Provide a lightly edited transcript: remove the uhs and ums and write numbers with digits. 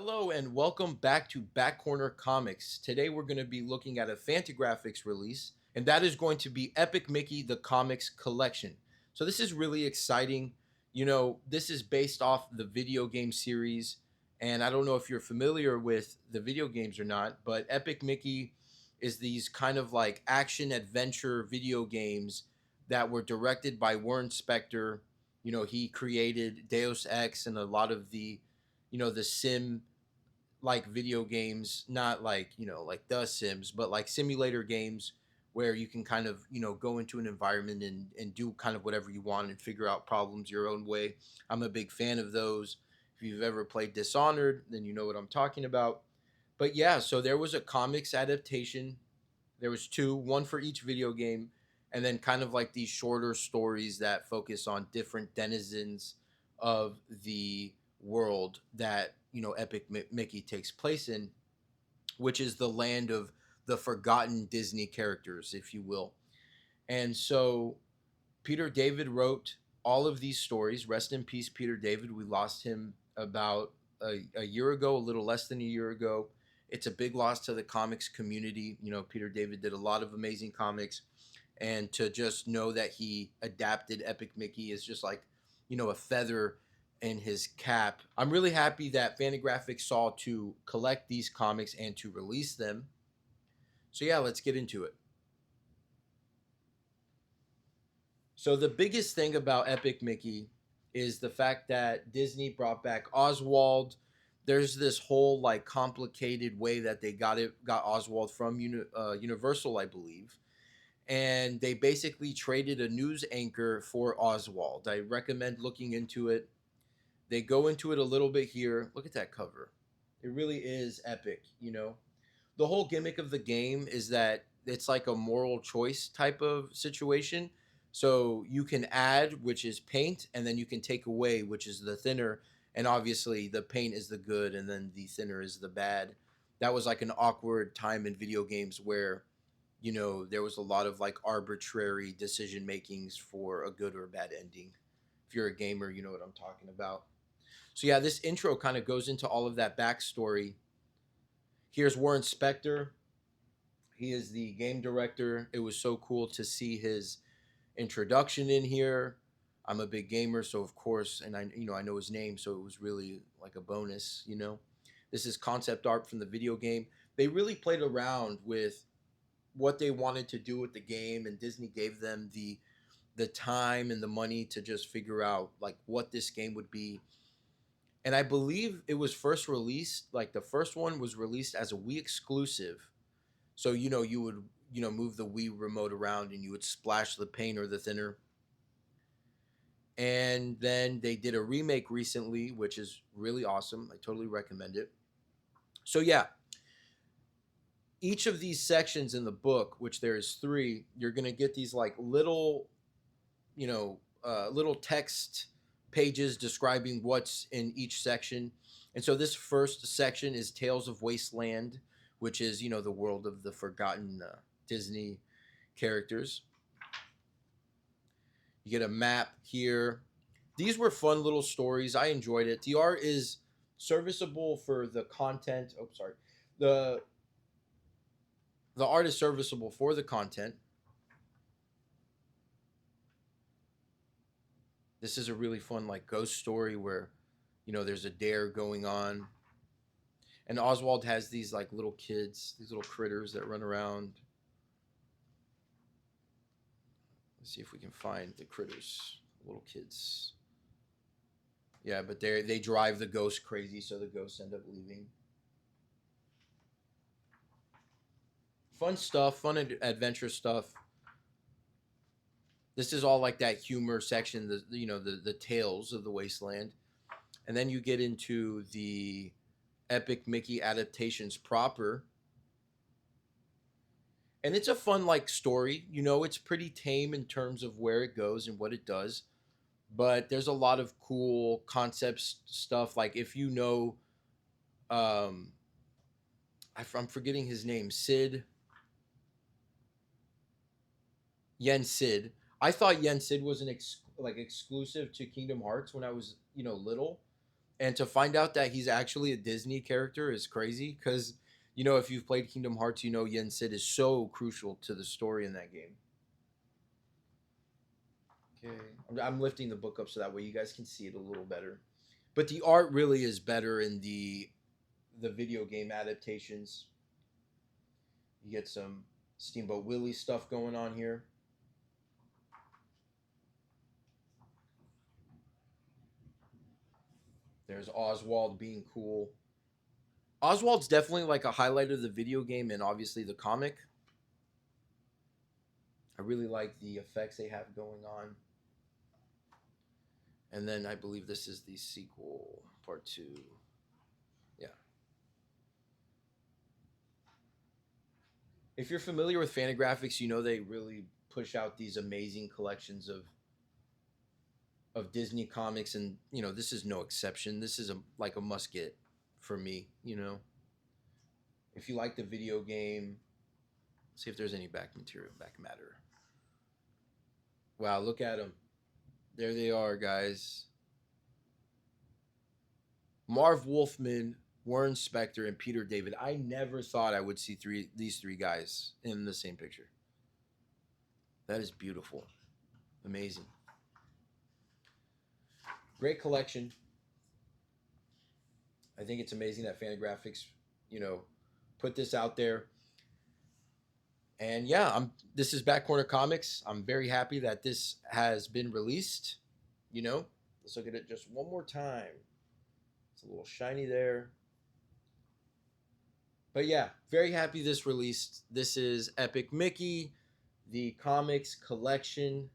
Hello and welcome back to Back Corner Comics. Today we're going to be looking at a Fantagraphics release, and that is going to be Epic Mickey the Comics Collection. So this is really exciting. This is based off the video game series, and I don't know if you're familiar with the video games or not, but Epic Mickey is these kind of like action adventure video games that were directed by Warren Spector. He created Deus Ex and a lot of the sim like video games, not like, like The Sims, but like simulator games where you can kind of, go into an environment and do kind of whatever you want and figure out problems your own way. I'm a big fan of those. If you've ever played Dishonored, then you know what I'm talking about. But yeah, so there was a comics adaptation. There was two, one for each video game, and then kind of like these shorter stories that focus on different denizens of the world that Epic Mickey takes place in, which is the land of the forgotten Disney characters, if you will. And so Peter David wrote all of these stories. Rest in peace, Peter David. We lost him about a year ago, a little less than a year ago. It's a big loss to the comics community. Peter David did a lot of amazing comics. And to just know that he adapted Epic Mickey is just like, a feather in his cap. I'm really happy that Fantagraphics saw to collect these comics and to release them. So, yeah, let's get into it. So the biggest thing about Epic Mickey is the fact that Disney brought back Oswald. There's this whole like complicated way that they got Oswald from Universal, I believe, and they basically traded a news anchor for Oswald. I recommend looking into it. They go into it a little bit here. Look at that cover. It really is epic. The whole gimmick of the game is that it's like a moral choice type of situation. So you can add, which is paint, and then you can take away, which is the thinner. And obviously, the paint is the good, and then the thinner is the bad. That was like an awkward time in video games where, there was a lot of like arbitrary decision makings for a good or bad ending. If you're a gamer, you know what I'm talking about. So yeah, this intro kind of goes into all of that backstory. Here's Warren Spector. He is the game director. It was so cool to see his introduction in here. I'm a big gamer, so of course, and I know his name, so it was really like a bonus. This is concept art from the video game. They really played around with what they wanted to do with the game, and Disney gave them the time and the money to just figure out like what this game would be. And I believe it was first released, like the first one was released as a Wii exclusive. So you would move the Wii remote around and you would splash the paint or the thinner. And then they did a remake recently, which is really awesome. I totally recommend it. So yeah, each of these sections in the book, which there is three, you're gonna get these like little text pages describing what's in each section. And so this first section is Tales of Wasteland, which is the world of the forgotten Disney characters. You get a map here. These were fun little stories. I enjoyed it. The art is serviceable for the content. Oh, sorry. The the art is serviceable for the content. This is a really fun like ghost story where there's a dare going on. And Oswald has these like little kids, these little critters that run around. Let's see if we can find the critters, little kids. Yeah, but they drive the ghost crazy, so the ghosts end up leaving. Fun stuff, fun adventure stuff. This is all like that humor section, the tales of the wasteland, and then you get into the Epic Mickey adaptations proper, and it's a fun like story. It's pretty tame in terms of where it goes and what it does, but there's a lot of cool concepts stuff. Like if um, I'm forgetting his name, Yen Sid. I thought Yen Sid was an exclusive to Kingdom Hearts when I was little, And to find out that he's actually a Disney character is crazy because, you know, if you've played Kingdom Hearts, you know Yen Sid is so crucial to the story in that game. Okay. I'm lifting the book up so that way you guys can see it a little better. But the art really is better in the video game adaptations. You get some Steamboat Willie stuff going on here. There's Oswald being cool. Oswald's definitely like a highlight of the video game and obviously the comic. I really like the effects they have going on. And then I believe this is the sequel, part 2. Yeah. If you're familiar with Fantagraphics, you know they really push out these amazing collections of Disney comics, and you know this is no exception. This is like a must get for me. You know, if you like the video game, see if there's any back material, back matter. Wow, look at them. There they are, guys. Marv Wolfman, Warren Spector, and Peter David. I never thought I would see these three guys in the same picture. That is beautiful. Amazing. Great collection. I think it's amazing that Fantagraphics, you know, put this out there. And yeah, this is Back Corner Comics. I'm very happy that this has been released. You know, let's look at it just one more time. It's a little shiny there. But yeah, very happy this released. This is Epic Mickey, the comics collection.